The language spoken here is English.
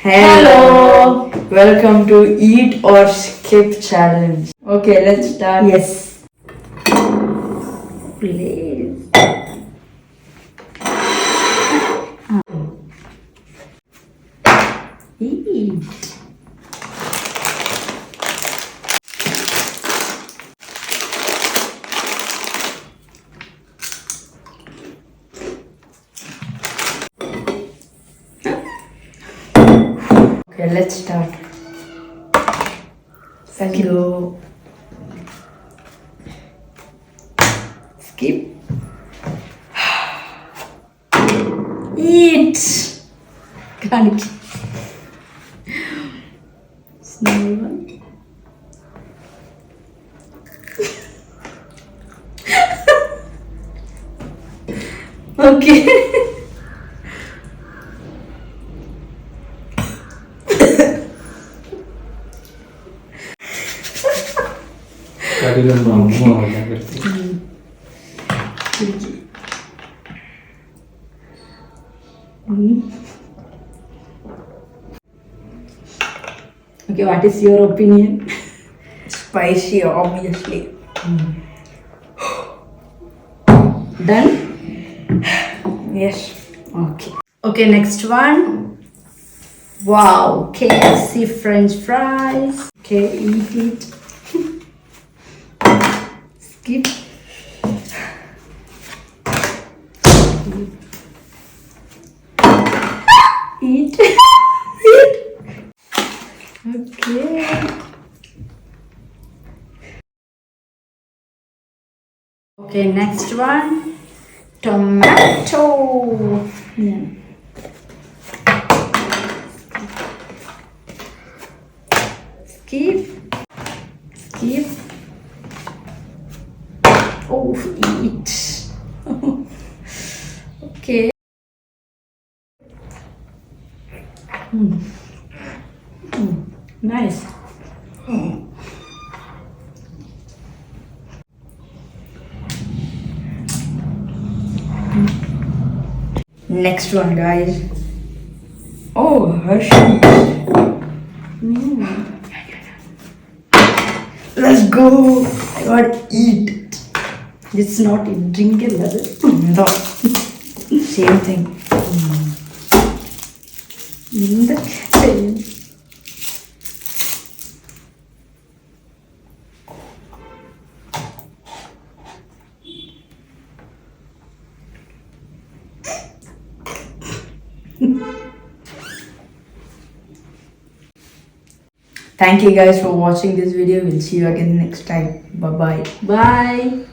Hello. Welcome to Eat or Skip Challenge. Okay, let's start. Yes. Please. Eat. Okay, let's start. Hello. Skip. Eat. Can't. Small one. Okay. Okay, what is your opinion? Spicy, obviously. Done? Yes. Okay. Okay, next one. Wow, KFC French fries. Okay, eat it. Skip. Eat. Eat. Okay. Okay, next one. Tomato. Yeah. Skip. Skip. Oh, eat. Okay. Nice. Next one, guys. Oh, Hershey. Let's go. I gotta eat. It's not a drink level. No. Same thing. In the kitchen. Thank you guys for watching this video. We'll see you again next time. Bye bye. Bye.